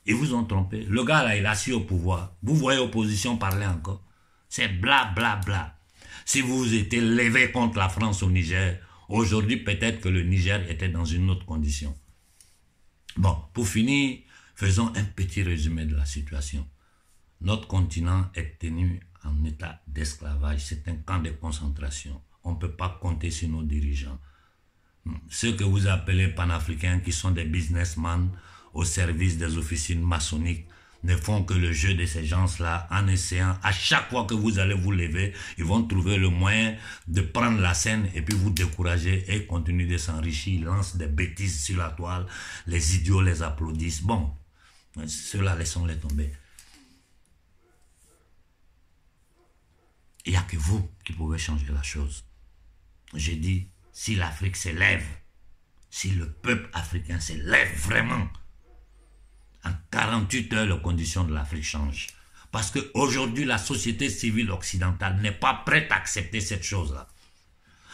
Ils vous ont trompé. Le gars là, il est assis au pouvoir. Vous voyez l'opposition parler encore. C'est bla bla bla. Si vous vous étiez levé contre la France au Niger, aujourd'hui peut-être que le Niger était dans une autre condition. Bon, pour finir, faisons un petit résumé de la situation. Notre continent est tenu en état d'esclavage. C'est un camp de concentration. On ne peut pas compter sur nos dirigeants. Ceux que vous appelez panafricains, qui sont des businessmen au service des officines maçonniques, ne font que le jeu de ces gens-là en essayant, à chaque fois que vous allez vous lever, ils vont trouver le moyen de prendre la scène et puis vous décourager et continuer de s'enrichir. Ils lancent des bêtises sur la toile, les idiots les applaudissent. Bon, ceux-là, laissons-les tomber. Il n'y a que vous qui pouvez changer la chose. J'ai dit, si l'Afrique s'élève, si le peuple africain s'élève vraiment, en 48 heures, les conditions de l'Afrique changent. Parce qu'aujourd'hui, la société civile occidentale n'est pas prête à accepter cette chose-là.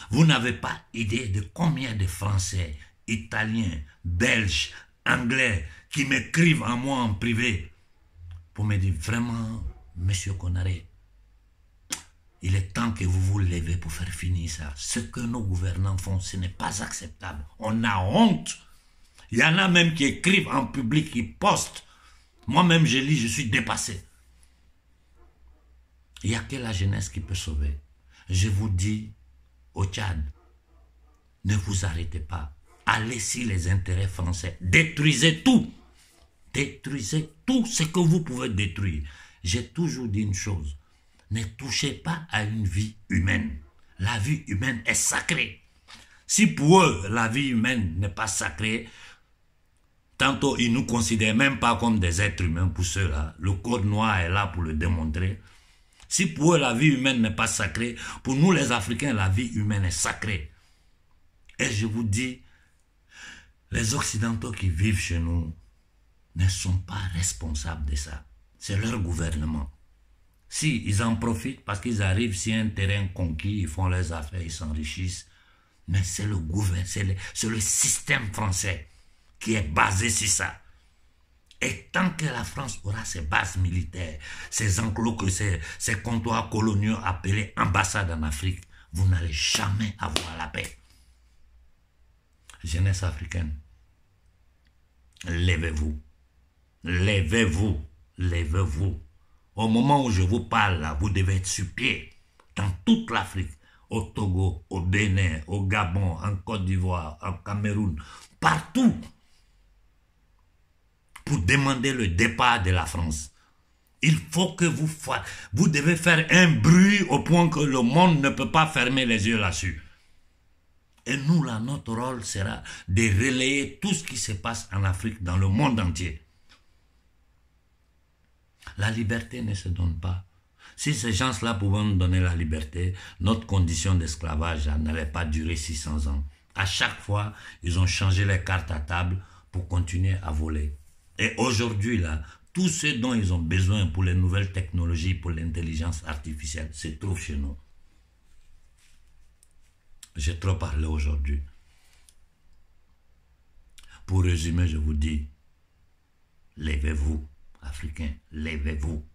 Vous n'avez pas idée de combien de Français, Italiens, Belges, Anglais, qui m'écrivent à moi en privé pour me dire vraiment, Monsieur Konaré, il est temps que vous vous levez pour faire finir ça. Ce que nos gouvernants font, ce n'est pas acceptable. On a honte. Il y en a même qui écrivent en public, qui postent. Moi-même, je lis, je suis dépassé. Il n'y a que la jeunesse qui peut sauver. Je vous dis, au Tchad, ne vous arrêtez pas. Allez sur les intérêts français. Détruisez tout. Détruisez tout ce que vous pouvez détruire. J'ai toujours dit une chose. Ne touchez pas à une vie humaine. La vie humaine est sacrée. Si pour eux, la vie humaine n'est pas sacrée, tantôt ils ne nous considèrent même pas comme des êtres humains pour ceux-là. Le code noir est là pour le démontrer. Si pour eux, la vie humaine n'est pas sacrée, pour nous les Africains, la vie humaine est sacrée. Et je vous dis, les Occidentaux qui vivent chez nous ne sont pas responsables de ça. C'est leur gouvernement. Si, ils en profitent parce qu'ils arrivent sur un terrain conquis, ils font leurs affaires, ils s'enrichissent. Mais c'est le gouvernement, c'est le système français qui est basé sur ça. Et tant que la France aura ses bases militaires, ses enclos, ses comptoirs coloniaux appelés ambassades en Afrique, vous n'allez jamais avoir la paix. Jeunesse africaine, levez-vous. Levez-vous. Levez-vous. Au moment où je vous parle, là, vous devez être sur pied dans toute l'Afrique, au Togo, au Bénin, au Gabon, en Côte d'Ivoire, en Cameroun, partout, pour demander le départ de la France. Il faut que vous devez faire un bruit au point que le monde ne peut pas fermer les yeux là-dessus. Et nous, là, notre rôle sera de relayer tout ce qui se passe en Afrique, dans le monde entier. La liberté ne se donne pas. Si ces gens-là pouvaient nous donner la liberté, notre condition d'esclavage n'allait pas durer 600 ans. À chaque fois, ils ont changé les cartes à table pour continuer à voler. Et aujourd'hui, là, tout ce dont ils ont besoin pour les nouvelles technologies, pour l'intelligence artificielle, se trouve chez nous. J'ai trop parlé aujourd'hui. Pour résumer, je vous dis, levez-vous. Africains, levez-vous.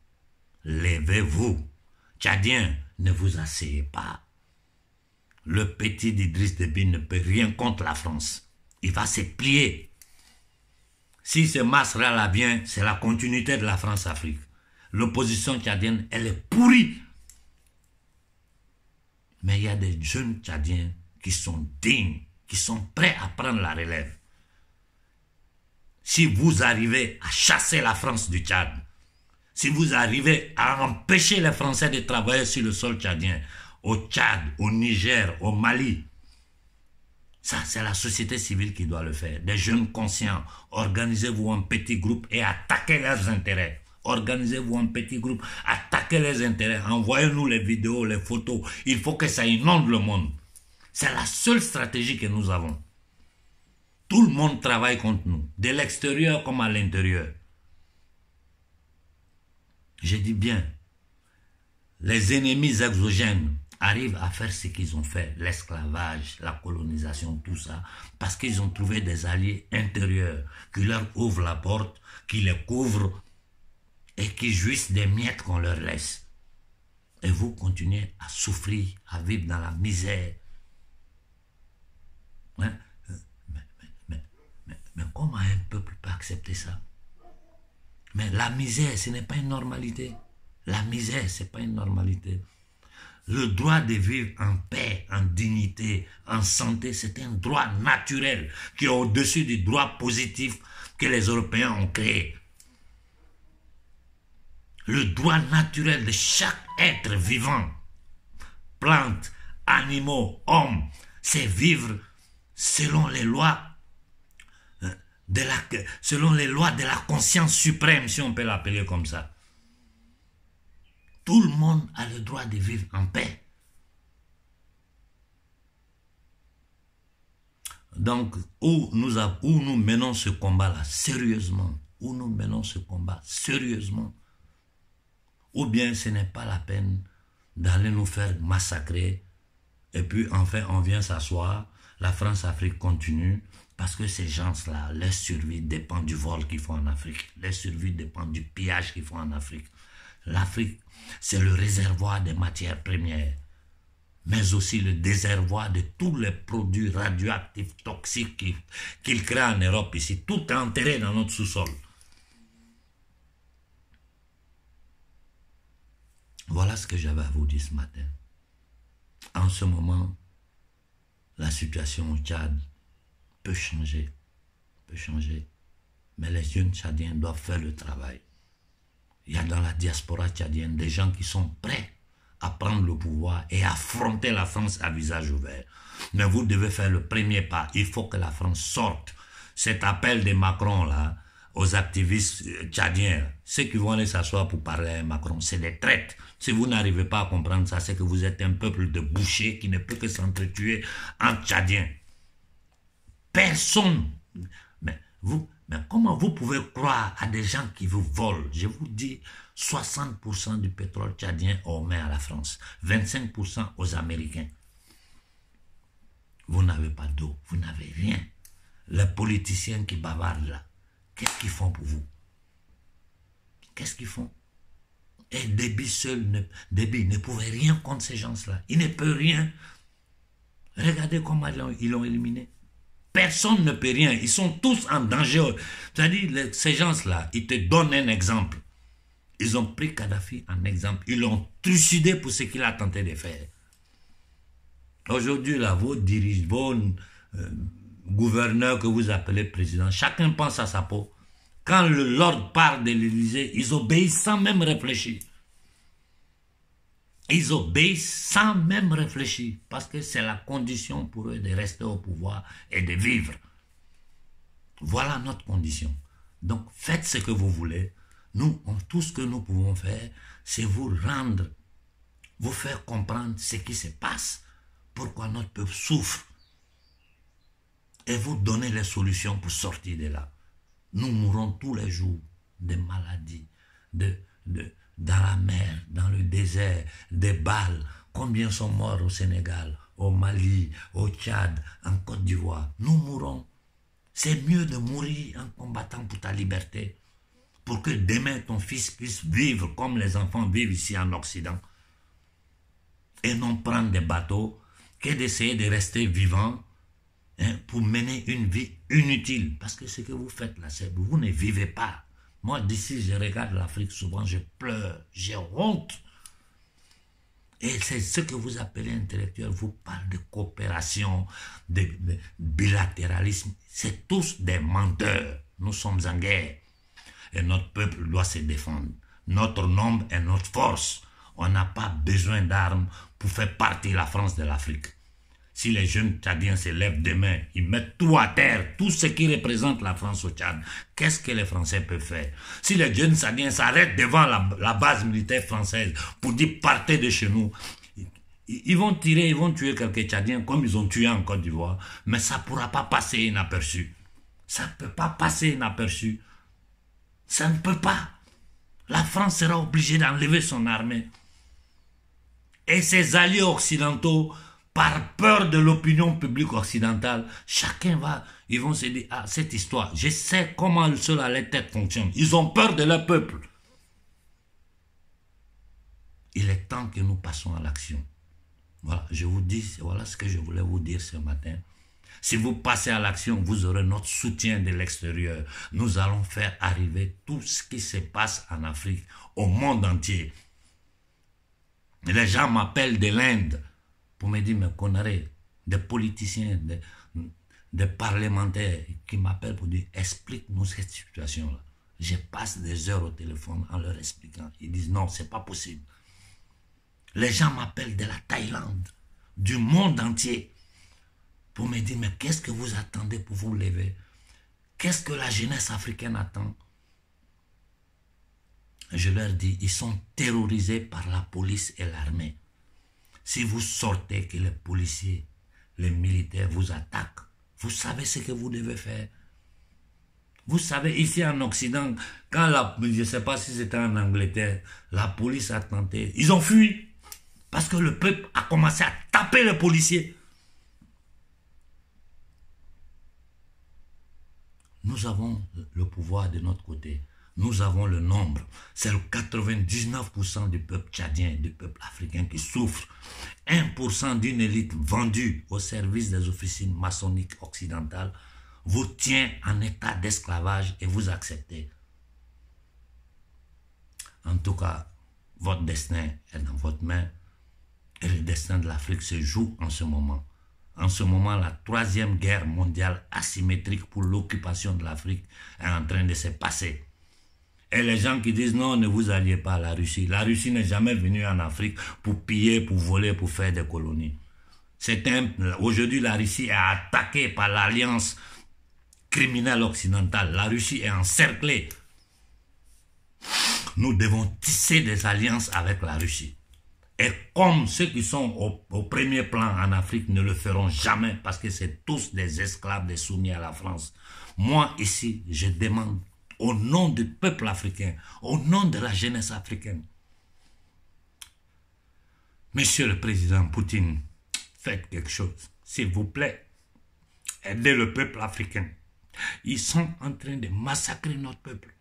Levez-vous. Tchadiens, ne vous asseyez pas. Le petit d'Idriss Déby ne peut rien contre la France. Il va se plier. Si ce Masra-là vient, c'est la continuité de la France-Afrique. L'opposition tchadienne, elle est pourrie. Mais il y a des jeunes Tchadiens qui sont dignes, qui sont prêts à prendre la relève. Si vous arrivez à chasser la France du Tchad, si vous arrivez à empêcher les Français de travailler sur le sol tchadien, au Tchad, au Niger, au Mali, ça c'est la société civile qui doit le faire. Des jeunes conscients, organisez-vous en petits groupes et attaquez leurs intérêts. Organisez-vous en petits groupes, attaquez les intérêts, envoyez-nous les vidéos, les photos. Il faut que ça inonde le monde. C'est la seule stratégie que nous avons. Tout le monde travaille contre nous, de l'extérieur comme à l'intérieur. Je dis bien, les ennemis exogènes arrivent à faire ce qu'ils ont fait, l'esclavage, la colonisation, tout ça, parce qu'ils ont trouvé des alliés intérieurs qui leur ouvrent la porte, qui les couvrent et qui jouissent des miettes qu'on leur laisse. Et vous continuez à souffrir, à vivre dans la misère. Hein? Mais comment un peuple peut accepter ça? Mais la misère, ce n'est pas une normalité. La misère, ce n'est pas une normalité. Le droit de vivre en paix, en dignité, en santé, c'est un droit naturel qui est au-dessus du droit positif que les Européens ont créé. Le droit naturel de chaque être vivant, plantes, animaux, hommes, c'est vivre selon les lois selon les lois de la conscience suprême, si on peut l'appeler comme ça. Tout le monde a le droit de vivre en paix. Donc, où nous menons ce combat-là sérieusement, où nous menons ce combat sérieusement, ou bien ce n'est pas la peine d'aller nous faire massacrer, et puis enfin on vient s'asseoir, la France-Afrique continue, parce que ces gens-là, leur survie dépend du vol qu'ils font en Afrique. Leur survie dépend du pillage qu'ils font en Afrique. L'Afrique, c'est le réservoir des matières premières, mais aussi le désherboir de tous les produits radioactifs, toxiques qu'ils créent en Europe ici. Tout est enterré dans notre sous-sol. Voilà ce que j'avais à vous dire ce matin. En ce moment, la situation au Tchad peut changer, mais les jeunes Tchadiens doivent faire le travail. Il y a dans la diaspora tchadienne des gens qui sont prêts à prendre le pouvoir et affronter la France à visage ouvert. Mais vous devez faire le premier pas. Il faut que la France sorte. Cet appel de Macron là, aux activistes tchadiens, ceux qui vont aller s'asseoir pour parler à Macron, c'est des traites. Si vous n'arrivez pas à comprendre ça, c'est que vous êtes un peuple de bouchers qui ne peut que s'entretuer en Tchadiens. Personne. Mais comment vous pouvez croire à des gens qui vous volent? Je vous dis, 60% du pétrole tchadien est aux mains à la France, 25% aux Américains. Vous n'avez pas d'eau, vous n'avez rien. Les politiciens qui bavardent là, qu'est-ce qu'ils font pour vous? Qu'est-ce qu'ils font? Et Déby seul, Déby ne pouvait rien contre ces gens-là. Il ne peut rien. Regardez comment ils l'ont éliminé. Personne ne peut rien. Ils sont tous en danger. C'est-à-dire, ces gens-là, ils te donnent un exemple. Ils ont pris Kadhafi en exemple. Ils l'ont trucidé pour ce qu'il a tenté de faire. Aujourd'hui, là, vos dirigeants, vos gouverneurs que vous appelez président, chacun pense à sa peau. Quand le Lord part de l'Élysée, ils obéissent sans même réfléchir. Ils obéissent sans même réfléchir, parce que c'est la condition pour eux de rester au pouvoir et de vivre. Voilà notre condition. Donc faites ce que vous voulez. Nous, tout ce que nous pouvons faire, c'est vous rendre, vous faire comprendre ce qui se passe, pourquoi notre peuple souffre, et vous donner les solutions pour sortir de là. Nous mourons tous les jours de maladies, dans la mer, dans le désert, des balles. Combien sont morts au Sénégal, au Mali, au Tchad, en Côte d'Ivoire? Nous mourons. C'est mieux de mourir en combattant pour ta liberté, pour que demain ton fils puisse vivre comme les enfants vivent ici en Occident, et non prendre des bateaux, que d'essayer de rester vivant, hein, pour mener une vie inutile. Parce que ce que vous faites là, c'est vous ne vivez pas. Moi, d'ici, je regarde l'Afrique souvent, je pleure, j'ai honte. Et c'est ce que vous appelez intellectuel, vous parlez de coopération, de bilatéralisme. C'est tous des menteurs. Nous sommes en guerre. Et notre peuple doit se défendre. Notre nombre est notre force. On n'a pas besoin d'armes pour faire partir la France de l'Afrique. Si les jeunes Tchadiens se lèvent demain, ils mettent tout à terre, tout ce qui représente la France au Tchad, qu'est-ce que les Français peuvent faire? Si les jeunes Tchadiens s'arrêtent devant la base militaire française pour dire partez de chez nous, ils vont tirer, ils vont tuer quelques Tchadiens comme ils ont tué en Côte d'Ivoire, mais ça ne pourra pas passer inaperçu. Ça ne peut pas passer inaperçu. Ça ne peut pas. La France sera obligée d'enlever son armée. Et ses alliés occidentaux, par peur de l'opinion publique occidentale, ils vont se dire, ah, cette histoire, je sais comment cela les têtes fonctionnent. Ils ont peur de leur peuple. Il est temps que nous passions à l'action. Voilà, je vous dis, voilà ce que je voulais vous dire ce matin. Si vous passez à l'action, vous aurez notre soutien de l'extérieur. Nous allons faire arriver tout ce qui se passe en Afrique, au monde entier. Les gens m'appellent de l'Inde pour me dire, mais Konaré, des politiciens, des parlementaires qui m'appellent pour dire, explique-nous cette situation-là. Je passe des heures au téléphone en leur expliquant. Ils disent, non, c'est pas possible. Les gens m'appellent de la Thaïlande, du monde entier, pour me dire, mais qu'est-ce que vous attendez pour vous lever? Qu'est-ce que la jeunesse africaine attend? Je leur dis, ils sont terrorisés par la police et l'armée. Si vous sortez que les policiers, les militaires vous attaquent, vous savez ce que vous devez faire. Vous savez, ici en Occident, quand je ne sais pas si c'était en Angleterre, la police a tenté, ils ont fui. Parce que le peuple a commencé à taper les policiers. Nous avons le pouvoir de notre côté. Nous avons le nombre. C'est le 99% du peuple tchadien, du peuple africain qui souffre. 1% d'une élite vendue au service des officines maçonniques occidentales vous tient en état d'esclavage et vous acceptez. En tout cas, votre destin est dans votre main et le destin de l'Afrique se joue en ce moment. En ce moment, la troisième guerre mondiale asymétrique pour l'occupation de l'Afrique est en train de se passer. Et les gens qui disent non, ne vous alliez pas à la Russie. La Russie n'est jamais venue en Afrique pour piller, pour voler, pour faire des colonies. Aujourd'hui, la Russie est attaquée par l'alliance criminelle occidentale. La Russie est encerclée. Nous devons tisser des alliances avec la Russie. Et comme ceux qui sont au premier plan en Afrique ne le feront jamais parce que c'est tous des esclaves, des soumis à la France. Moi, ici, je demande au nom du peuple africain, au nom de la jeunesse africaine. Monsieur le président Poutine, faites quelque chose, s'il vous plaît. Aidez le peuple africain. Ils sont en train de massacrer notre peuple.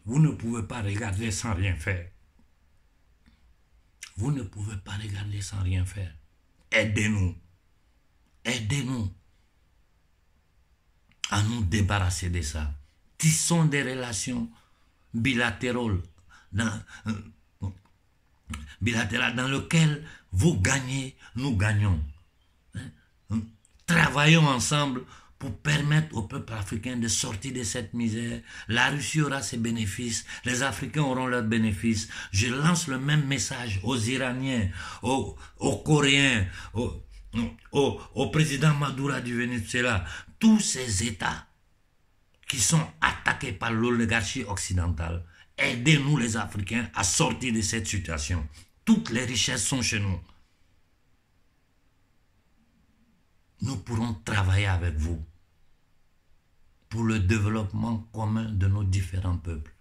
Vous ne pouvez pas regarder sans rien faire. Vous ne pouvez pas regarder sans rien faire. Aidez-nous. Aidez-nous à nous débarrasser de ça. Tissons des relations bilatérales dans lesquelles vous gagnez, nous gagnons. Travaillons ensemble pour permettre au peuple africain de sortir de cette misère. La Russie aura ses bénéfices, les Africains auront leurs bénéfices. Je lance le même message aux Iraniens, aux Coréens, au président Maduro du Venezuela, tous ces États qui sont attaqués par l'oligarchie occidentale. Aidez-nous les Africains à sortir de cette situation. Toutes les richesses sont chez nous. Nous pourrons travailler avec vous pour le développement commun de nos différents peuples.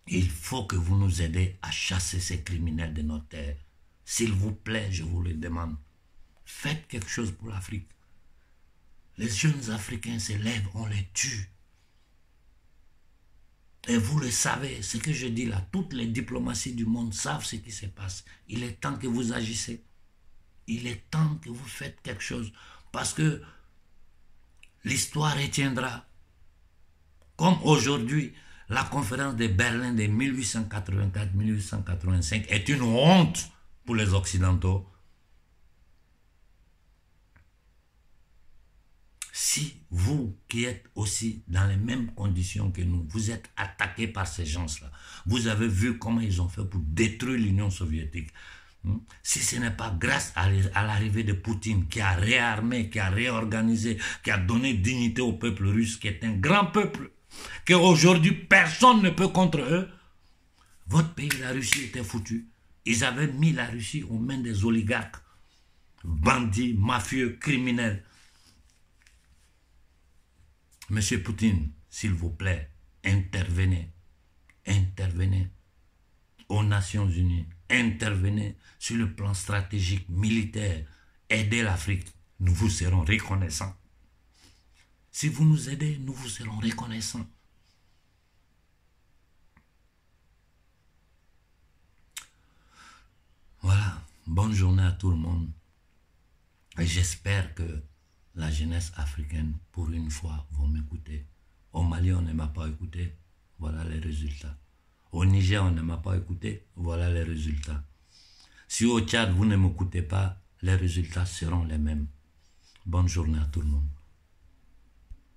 Il faut que vous nous aidez à chasser ces criminels de notre terre. S'il vous plaît, je vous le demande. Faites quelque chose pour l'Afrique. Les jeunes Africains se lèvent, on les tue. Et vous le savez, ce que je dis là, toutes les diplomaties du monde savent ce qui se passe. Il est temps que vous agissez. Il est temps que vous faites quelque chose. Parce que l'histoire retiendra. Comme aujourd'hui, la conférence de Berlin de 1884-1885 est une honte pour les Occidentaux. Si vous qui êtes aussi dans les mêmes conditions que nous, vous êtes attaqués par ces gens-là, vous avez vu comment ils ont fait pour détruire l'Union soviétique. Si ce n'est pas grâce à l'arrivée de Poutine qui a réarmé, qui a réorganisé, qui a donné dignité au peuple russe, qui est un grand peuple, qu'aujourd'hui personne ne peut contre eux, votre pays, la Russie, était foutu. Ils avaient mis la Russie aux mains des oligarques, bandits, mafieux, criminels. Monsieur Poutine, s'il vous plaît, intervenez. Intervenez aux Nations Unies. Intervenez sur le plan stratégique, militaire. Aidez l'Afrique. Nous vous serons reconnaissants. Si vous nous aidez, nous vous serons reconnaissants. Voilà. Bonne journée à tout le monde. Et j'espère que la jeunesse africaine, pour une fois, va m'écouter. Au Mali, on ne m'a pas écouté. Voilà les résultats. Au Niger, on ne m'a pas écouté. Voilà les résultats. Si au Tchad, vous ne m'écoutez pas, les résultats seront les mêmes. Bonne journée à tout le monde.